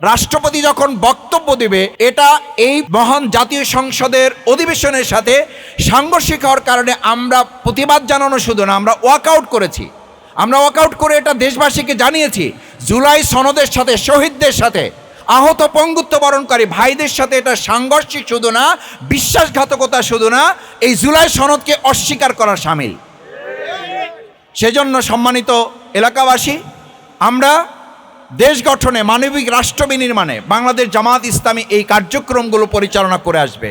রাষ্ট্রপতি যখন বক্তব্য দেবে, এটা এই মহান জাতীয় সংসদের অধিবেশনের সাথে সাংঘর্ষিক হওয়ার কারণে আমরা প্রতিবাদ জানানো শুধু না, আমরা ওয়াকআউট করেছি। আমরা ওয়াকআউট করে এটা দেশবাসীকে জানিয়েছি, জুলাই সনদের সাথে, শহীদদের সাথে, আহত পঙ্গুত্ব বরণকারী ভাইদের সাথে এটা সাংঘর্ষিক শুধু না, বিশ্বাসঘাতকতা শুধু না, এই জুলাই সনদকে অস্বীকার করা শামিল। সেজন্য সম্মানিত এলাকাবাসী, আমরা দেশ গঠনে, মানবিক রাষ্ট্র বিনির্মাণে বাংলাদেশ জামাত ইসলামী এই কার্যক্রমগুলো পরিচালনা করে আসবে।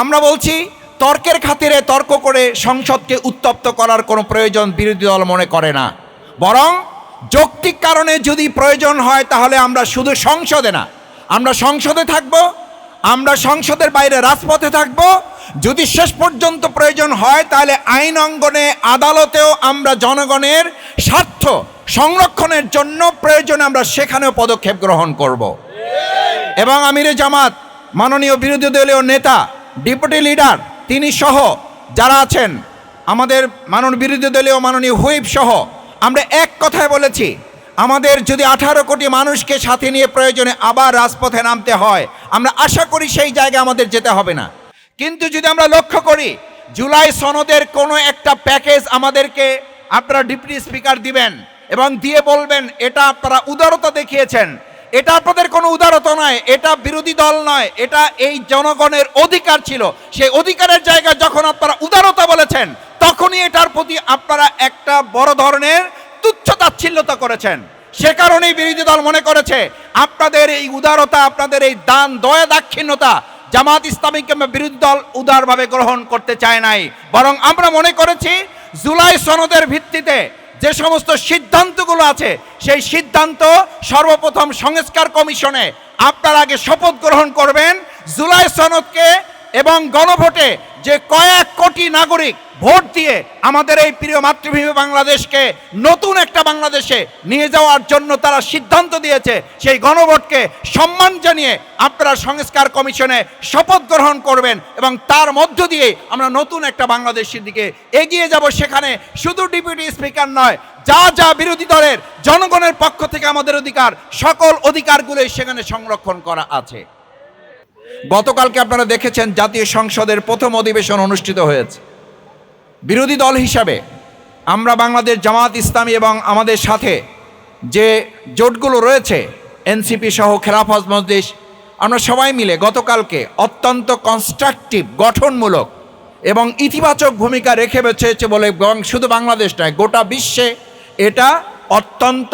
আমরা বলছি, তর্কের খাতিরে তর্ক করে সংসদকে উত্তপ্ত করার কোনো প্রয়োজন বিরোধী দল মনে করে না, বরং যৌক্তিক কারণে যদি প্রয়োজন হয় তাহলে আমরা শুধু সংসদে না, আমরা সংসদে থাকব, আমরা সংসদের বাইরে রাজপথে থাকব, যদি শেষ পর্যন্ত প্রয়োজন হয় তাহলে আইন অঙ্গনে, আদালতেও আমরা জনগণের স্বার্থ সংরক্ষণের জন্য প্রয়োজনে আমরা সেখানেও পদক্ষেপ গ্রহণ করব। এবং আমিরে জামাত, মাননীয় বিরোধী দলীয় নেতা, ডেপুটি লিডার, তিনি সহ যারা আছেন, আমাদের বিরোধী দলীয় মাননীয় হুইপ সহ আমরা এক কথায় বলেছি, আমাদের যদি 18 কোটি মানুষকে সাথে নিয়ে প্রয়োজনে আবার রাজপথে নামতে হয়, আমরা আশা করি সেই জায়গায় আমাদের যেতে হবে না। কিন্তু যদি আমরা লক্ষ্য করি, জুলাই সনদের কোনো একটা প্যাকেজ আমাদেরকে আপনারা ডেপুটি স্পিকার দিবেন এবং দিয়ে বলবেন এটা আপনারা উদারতা দেখিয়েছেন, এটা আপনাদের কোনো উদারতা নয়, এটা বিরোধী দল নয়, এটা এই জনগণের অধিকার ছিল, সেই অধিকারের জায়গায় যখন আপনারা উদারতা বলেছেন, তখনই এটার প্রতি আপনারা একটা বড় ধরনের তুচ্ছ-তাচ্ছিল্যতা করেছেন। সে কারণেই বিরোধী দল মনে করেছে আপনাদের এই উদারতা, আপনাদের এই দান, দয়া, দাক্ষিণ্যতা জামাত ইসলামী কিংবা বিরোধী দল উদারভাবে গ্রহণ করতে চায় নাই, বরং আমরা মনে করেছি জুলাই সনদের ভিত্তিতে যে সমস্ত সিদ্ধান্তগুলো আছে, সেই সিদ্ধান্ত সর্বপ্রথম সংস্কার কমিশনে আপনারা আগে শপথ গ্রহণ করবেন, জুলাই সনদকে এবং গণভোটে যে কয়েক কোটি নাগরিক ভোট দিয়ে আমাদের এই প্রিয় মাতৃভূমি বাংলাদেশকে নতুন একটা বাংলাদেশে নিয়ে যাওয়ার জন্য তারা সিদ্ধান্ত দিয়েছে, সেই গণভোটকে সম্মান জানিয়ে আপনারা সংস্কার কমিশনে শপথ গ্রহণ করবেন এবং তার মধ্য দিয়ে আমরা নতুন একটা বাংলাদেশের দিকে এগিয়ে যাব। সেখানে শুধু ডেপুটি স্পিকার নয়, যা যা বিরোধী দলের জনগণের পক্ষ থেকে আমাদের অধিকার, সকল অধিকারগুলোই সেখানে সংরক্ষণ করা আছে। গতকালকে আপনারা দেখেছেন জাতীয় সংসদের প্রথম অধিবেশন অনুষ্ঠিত হয়েছে। বিরোধী দল হিসাবে আমরা বাংলাদেশ জামাত ইসলামী এবং আমাদের সাথে যে জোটগুলো রয়েছে, এনসিপি সহ খেলাফত মজলিস, আমরা সবাই মিলে গতকালকে অত্যন্ত কনস্ট্রাকটিভ, গঠনমূলক এবং ইতিবাচক ভূমিকা রেখে বেঁচেছে বলে, শুধু বাংলাদেশ নয়, গোটা বিশ্বে এটা অত্যন্ত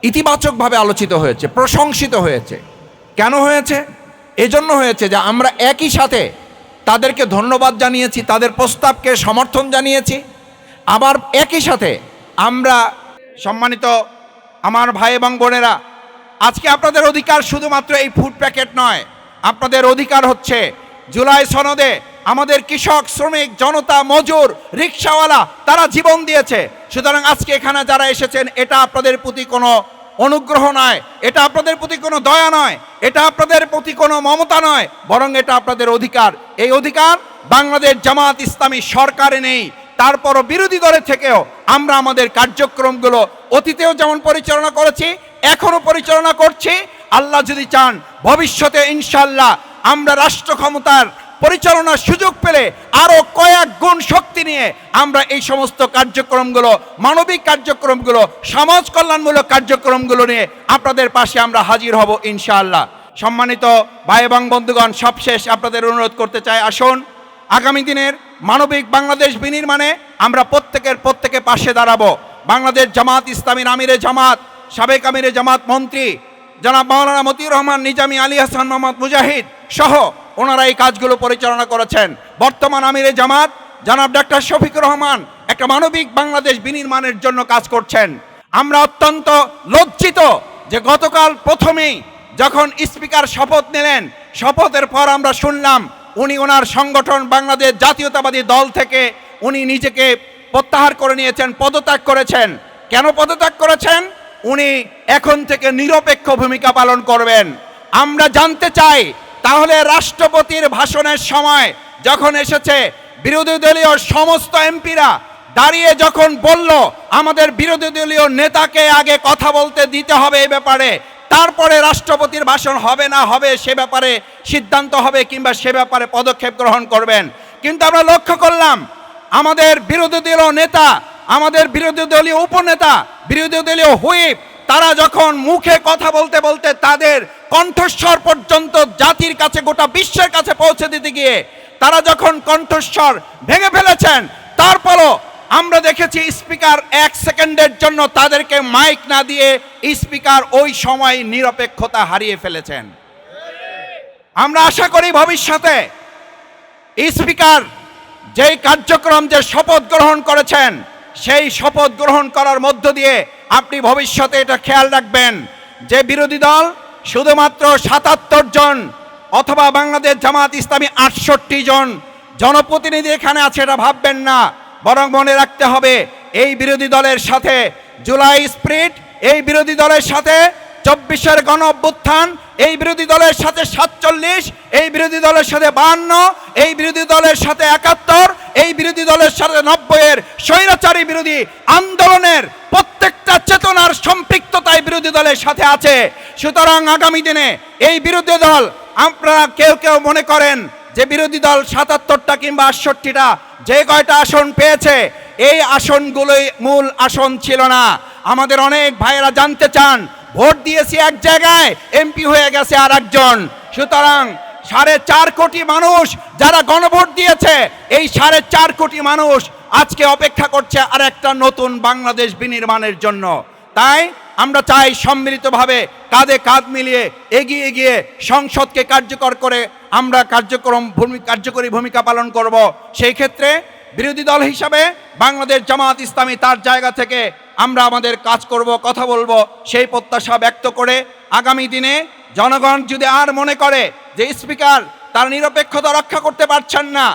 ইতিবাচকভাবে আলোচিত হয়েছে, প্রশংসিত হয়েছে। কেন হয়েছে? এজন্য হয়েছে যে আমরা একই সাথে তাদেরকে ধন্যবাদ জানিয়েছি, তাদের প্রস্তাবকে সমর্থন জানিয়েছি, আবার একই সাথে আমরা, সম্মানিত আমার ভাই এবং বোনেরা, আজকে আপনাদের অধিকার শুধুমাত্র এই ফুড প্যাকেট নয়, আপনাদের অধিকার হচ্ছে জুলাই সনদে আমাদের কৃষক, শ্রমিক, জনতা, মজুর, রিক্সাওয়ালা তারা জীবন দিয়েছে। সুতরাং আজকে এখানে যারা এসেছেন, এটা আপনাদের প্রতি কোনো অনুগ্রহ নয়, এটা আপনাদের প্রতি কোনো দয়া নয়, এটা আপনাদের প্রতি কোনো মমতা নয়, বরং এটা আপনাদের অধিকার। এই অধিকার বাংলাদেশ জামাত ইসলামী সরকারে নেই, তারপরও বিরোধী দলের থেকেও আমরা আমাদের কার্যক্রমগুলো অতীতেও যেমন পরিচালনা করেছি, এখনও পরিচালনা করছি। আল্লাহ যদি চান, ভবিষ্যতে ইনশাল্লাহ আমরা রাষ্ট্র ক্ষমতার পরিচালনার সুযোগ পেলে আরও কয়েক গুণ শক্তি নিয়ে আমরা এই সমস্ত কার্যক্রমগুলো, মানবিক কার্যক্রমগুলো, সমাজ কল্যাণমূলক কার্যক্রমগুলো নিয়ে আপনাদের পাশে আমরা হাজির হব ইনশাআল্লাহ। সম্মানিত ভাই এবং বন্ধুগণ, সবশেষ আপনাদের অনুরোধ করতে চাই, আসুন আগামী দিনের মানবিক বাংলাদেশ বিনির্মাণে আমরা প্রত্যেকের পাশে দাঁড়াবো। বাংলাদেশ জামাত ইসলামীর আমিরে জামাত, সাবেক আমিরে জামাত মন্ত্রী জনাব মাওলানা মতিউর রহমান নিজামী, আলী হাসান মোহাম্মদ মুজাহিদ সহ ওনারা এই কাজগুলো পরিচালনা করেছেন। বর্তমান আমিরে জামাত জনাব ডাক্তার শফিকুর রহমান একটা মানবিক বাংলাদেশ বিনির্মাণের জন্য কাজ করছেন। আমরা অত্যন্ত লজ্জিত যে গতকাল প্রথমেই যখন স্পিকার শপথ নিলেন, শপথের পর আমরা শুনলাম উনি ওনার সংগঠন বাংলাদেশ জাতীয়তাবাদী দল থেকে উনি নিজেকে প্রত্যাহার করে নিয়েছেন, পদত্যাগ করেছেন। কেন পদত্যাগ করেছেন? উনি এখন থেকে নিরপেক্ষ ভূমিকা পালন করবেন। আমরা জানতে চাই, তাহলে রাষ্ট্রপতির ভাষণের সময় যখন এসেছে, বিরোধী দলীয় সমস্ত এমপিরা দাঁড়িয়ে যখন বলল আমাদের বিরোধী দলীয় নেতাকে আগে কথা বলতে দিতে হবে এই ব্যাপারে, তারপরে রাষ্ট্রপতির ভাষণ হবে না হবে সে ব্যাপারে সিদ্ধান্ত হবে কিংবা সে ব্যাপারে পদক্ষেপ গ্রহণ করবেন। কিন্তু আমরা লক্ষ্য করলাম আমাদের বিরোধী দলীয় নেতা, আমাদের বিরোধী দলীয় উপনেতা, বিরোধী দলীয় হুইপ, তারা যখন মুখে কথা বলতে বলতে তাদের কণ্ঠস্বর পর্যন্ত জাতির কাছে, গোটা বিশ্বের কাছে পৌঁছে দিতে গিয়ে তারা যখন কণ্ঠস্বর ভেঙে ফেলেছেন, তারপরও আমরা দেখেছি স্পিকার 1 সেকেন্ডের জন্য তাদেরকে মাইক না দিয়ে স্পিকার ওই সময় নিরপেক্ষতা হারিয়ে ফেলেছেন। আমরা আশা করি ভবিষ্যতে স্পিকার যেই কার্যক্রম, যে শপথ গ্রহণ করেছেন, সেই শপথ গ্রহণ করার মধ্য দিয়ে আপনি ভবিষ্যতে এটা খেয়াল রাখবেন যে বিরোধী দল শুধুমাত্র 77 জন অথবা বাংলাদেশ জামাত ইসলামী 68 জন জনপ্রতিনিধি এখানে আছে এটা ভাববেন না, বরং মনে রাখতে হবে এই বিরোধী দলের সাথে জুলাই স্প্রিট, এই বিরোধী দলের সাথে 24-এর গণ অভ্যুত্থান, এই বিরোধী দলের সাথে 47, এই বিরোধী দলের সাথে 52, এই বিরোধী দলের সাথে 71, এই বিরোধী দলের সাথে 90-এর স্বৈরাচারী বিরোধী আন্দোলনের প্রত্যেকটা চেতনার সম্পৃক্ততায় বিরোধী দলের সাথে আছে। সুতরাং আগামী দিনে এই বিরোধী দল, আপনারা কেউ কেউ মনে করেন যে বিরোধী দল 77টা কিংবা 68টা যে কয়টা আসন পেয়েছে, এই আসনগুলোই মূল আসন ছিল না। আমাদের অনেক ভাইয়েরা জানতে চান, ভোট দিয়েছি এক জায়গায়, এমপি হয়ে গেছে আর একজন। সুতরাং 4.5 কোটি মানুষ যারা গণভোট দিয়েছে, এই 4.5 কোটি মানুষ আজকে অপেক্ষা করছে আর একটা নতুন বাংলাদেশ বিনির্মাণের জন্য। তাই আমরা চাই সম্মিলিতভাবে কাঁধে কাঁধ মিলিয়ে এগিয়ে গিয়ে সংসদকে কার্যকর করে আমরা কার্যকরী ভূমিকা পালন করব। সেই ক্ষেত্রে বিরোধী দল হিসাবে বাংলাদেশ জামাত ইসলামী তার জায়গা থেকে আমরা আমাদের কাজ করব, কথা বলবো, সেই প্রত্যাশা ব্যক্ত করে আগামী দিনে জনগণ যদি আর মনে করে যে স্পিকার তার নিরপেক্ষতা রক্ষা করতে পারছেন না,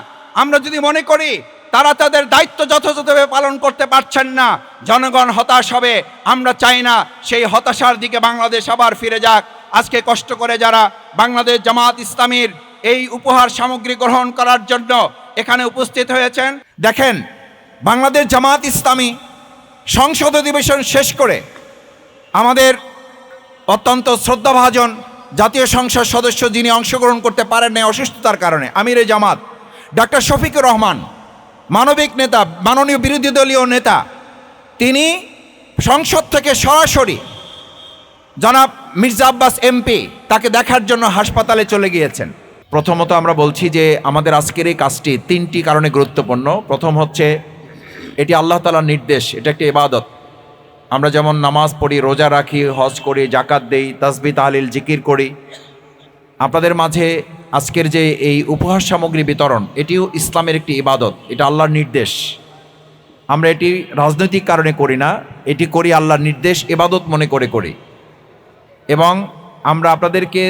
আমরা যদি মনে করি তারা তাদের দায়িত্ব যথাযথভাবে পালন করতে পারছেন না, জনগণ হতাশ হবে। আমরা চাই না সেই হতাশার দিকে বাংলাদেশ আবার ফিরে যাক। আজকে কষ্ট করে যারা বাংলাদেশ জামাত ইসলামীর এই উপহার সামগ্রী গ্রহণ করার জন্য এখানে উপস্থিত হয়েছেন, দেখেন বাংলাদেশ জামাত ইসলামী সংসদ অধিবেশন শেষ করে আমাদের অত্যন্ত শ্রদ্ধাভাজন জাতীয় সংসদ সদস্য, যিনি অংশগ্রহণ করতে পারেন না অসুস্থতার কারণে, আমিরে জামাত ডক্টর শফিকুর রহমান, মানবিক নেতা, মাননীয় বিরোধী দলীয় নেতা, তিনি সংসদ থেকে সরাসরি জনাব মির্জা আব্বাস এমপি তাকে দেখার জন্য হাসপাতালে চলে গিয়েছেন। প্রথমত আমরা বলছি যে আমাদের আজকের এই কাজটি 3টি কারণে গুরুত্বপূর্ণ। প্রথম হচ্ছে এটি আল্লাহ তাআলার নির্দেশ, এটা একটি ইবাদত। আমরা যেমন নামাজ পড়ি, রোজা রাখি, হজ করি, জাকাত দেই, তাসবিহ তাহলিল জিকির করি, আপনাদের মাঝে আজকের যে এই উপহার সামগ্রী বিতরণ, এটিও ইসলামের একটি ইবাদত, এটা আল্লাহর নির্দেশ। আমরা এটি রাজনৈতিক কারণে করি না, এটি করি আল্লাহর নির্দেশ, ইবাদত মনে করে করি। এবং আমরা আপনাদেরকে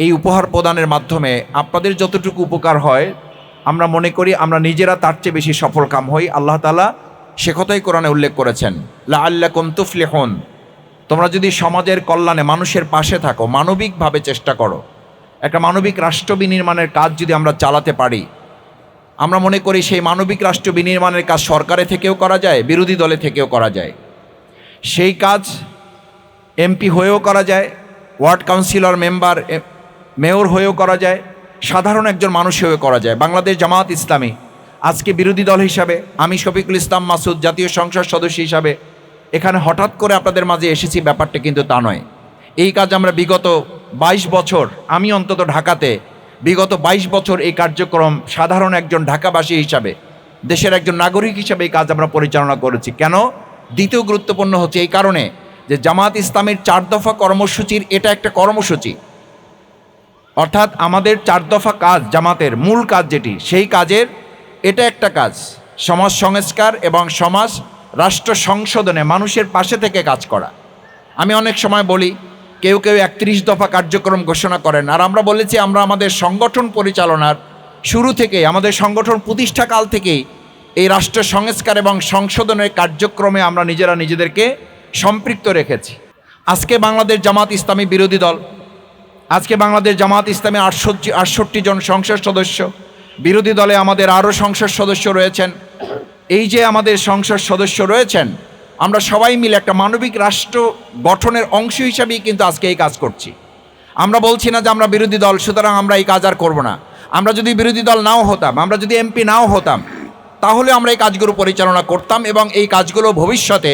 এই উপহার প্রদানের মাধ্যমে আপনাদের যতটুকু উপকার হয় আমরা মনে করি আমরা নিজেরা তার চেয়ে বেশি সফল কাম হই। আল্লাহ তাআলা সে কথাই কোরআনে উল্লেখ করেছেন, লাআল্লাকুম তুফলিহুন, তোমরা যদি সমাজের কল্যাণে মানুষের পাশে থাকো, মানবিকভাবে চেষ্টা করো, একটা মানবিক রাষ্ট্র বিনির্মাণের কাজ যদি আমরা চালাতে পারি, আমরা মনে করি সেই মানবিক রাষ্ট্র বিনির্মাণের কাজ সরকারে থেকেও করা যায়, বিরোধী দলে থেকেও করা যায়। সেই কাজ এমপি হয়েও করা যায়, ওয়ার্ড কাউন্সিলর মেম্বার মেয়র হয়েও করা যায়, সাধারণ একজন মানুষ হয়েও করা যায়। বাংলাদেশ জামাত ইসলামী আজকে বিরোধী দল হিসাবে, আমি শফিকুল ইসলাম মাসুদ জাতীয় সংসদ সদস্য হিসাবে এখানে হঠাৎ করে আপনাদের মাঝে এসেছি, ব্যাপারটা কিন্তু তা নয়। এই কাজ আমরা বিগত 22 বছর, আমি অন্তত ঢাকাতে বিগত 22 বছর এই কার্যক্রম সাধারণ একজন ঢাকাবাসী হিসাবে, দেশের একজন নাগরিক হিসাবে এই কাজ আমরা পরিচালনা করেছি। কেন? দ্বিতীয় গুরুত্বপূর্ণ হচ্ছে এই কারণে যে জামাত ইসলামের 4 দফা কর্মসূচির এটা একটা কর্মসূচি, অর্থাৎ আমাদের 4 দফা কাজ, জামাতের মূল কাজ যেটি, সেই কাজের এটা একটা কাজ, সমাজ সংস্কার এবং সমাজ রাষ্ট্র সংশোধনে মানুষের পাশে থেকে কাজ করা। আমি অনেক সময় বলি, কেউ কেউ 31 দফা কার্যক্রম ঘোষণা করেন, আর আমরা বলেছি আমরা আমাদের সংগঠন পরিচালনার শুরু থেকে, আমাদের সংগঠন প্রতিষ্ঠাকাল থেকেই এই রাষ্ট্র সংস্কার এবং সংশোধনের কার্যক্রমে আমরা নিজেরা নিজেদেরকে সম্পৃক্ত রেখেছি। আজকে বাংলাদেশ জামাত ইসলামী বিরোধী দল, আজকে বাংলাদেশ জামাত ইসলামী 68 জন সংসদ সদস্য, বিরোধী দলে আমাদের আরও সংসদ সদস্য রয়েছেন। এই যে আমাদের সংসদ সদস্য রয়েছেন, আমরা সবাই মিলে একটা মানবিক রাষ্ট্র গঠনের অংশ হিসাবেই কিন্তু আজকে এই কাজ করছি। আমরা বলছি না যে আমরা বিরোধী দল সুতরাং আমরা এই কাজ আর করবো না। আমরা যদি বিরোধী দল নাও হতাম, আমরা যদি এমপি নাও হতাম, তাহলে আমরা এই কাজগুলো পরিচালনা করতাম এবং এই কাজগুলো ভবিষ্যতে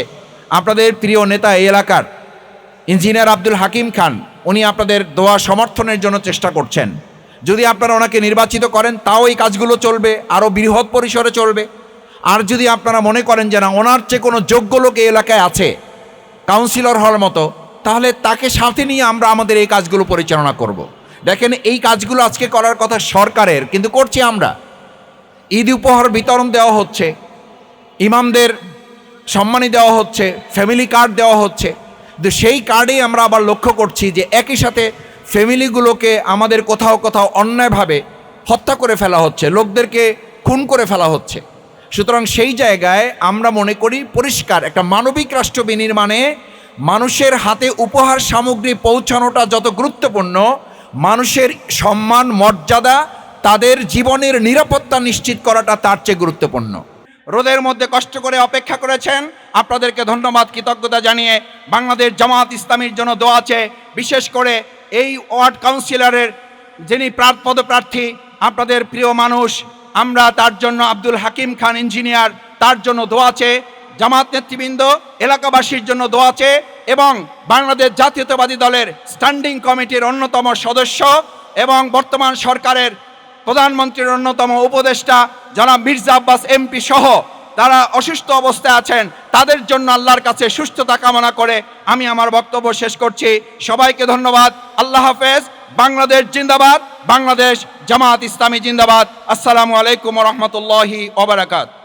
আপনাদের প্রিয় নেতা এই এলাকার ইঞ্জিনিয়ার আব্দুল হাকিম খান, উনি আপনাদের দোয়া সমর্থনের জন্য চেষ্টা করছেন। যদি আপনারা ওনাকে নির্বাচিত করেন তাও এই কাজগুলো চলবে, আরও বৃহৎ পরিসরে চলবে। আর যদি আপনারা মনে করেন যে না ওনার চেয়ে কোনো যোগ্য লোক এই এলাকায় আছে কাউন্সিলর হওয়ার মতো, তাহলে তাকে সাথে নিয়ে আমরা আমাদের এই কাজগুলো পরিচালনা করব। দেখেন এই কাজগুলো আজকে করার কথা সরকারের, কিন্তু করছি আমরা। ঈদ উপহার বিতরণ দেওয়া হচ্ছে, ইমামদের সম্মানী দেওয়া হচ্ছে, ফ্যামিলি কার্ড দেওয়া হচ্ছে, কিন্তু সেই কার্ডেই আমরা আবার লক্ষ্য করছি যে একই সাথে ফ্যামিলিগুলোকে আমাদের কোথাও কোথাও অন্যায়ভাবে হত্যা করে ফেলা হচ্ছে, লোকদেরকে খুন করে ফেলা হচ্ছে। সুতরাং সেই জায়গায় আমরা মনে করি পরিষ্কার একটা মানবিক রাষ্ট্র বিনির্মাণে মানুষের হাতে উপহার সামগ্রী পৌঁছানোটা যত গুরুত্বপূর্ণ, মানুষের সম্মান মর্যাদা তাদের জীবনের নিরাপত্তা নিশ্চিত করাটা তার চেয়ে গুরুত্বপূর্ণ। রোদের মধ্যে কষ্ট করে অপেক্ষা করেছেন, আপনাদেরকে ধন্যবাদ, কৃতজ্ঞতা জানিয়ে বাংলাদেশ জামাত ইসলামীর জন্য দোয়া আছে। বিশেষ করে এই ওয়ার্ড কাউন্সিলরের যিনি পদপ্রার্থী আপনাদের প্রিয় মানুষ, আমরা তার জন্য আব্দুল হাকিম খান ইঞ্জিনিয়ার, তার জন্য দোয়া আছে। জামাত নেতৃবৃন্দ এলাকাবাসীর জন্য দোয়া আছে এবং বাংলাদেশ জাতীয়তাবাদী দলের স্ট্যান্ডিং কমিটির অন্যতম সদস্য এবং বর্তমান সরকারের প্রধানমন্ত্রীর অন্যতম উপদেষ্টা জনাব মির্জা আব্বাস এমপি সহ তারা অসুস্থ অবস্থায় আছেন, তাদের জন্য আল্লাহর কাছে সুস্থতা কামনা করে আমি আমার বক্তব্য শেষ করছি। সবাইকে ধন্যবাদ। আল্লাহ হাফেজ। বাংলাদেশ জিন্দাবাদ, বাংলাদেশ জামাত ইসলামী জিন্দাবাদ। আসসালামু আলাইকুম ওয়া রাহমাতুল্লাহি ওয়া বারাকাতুহু।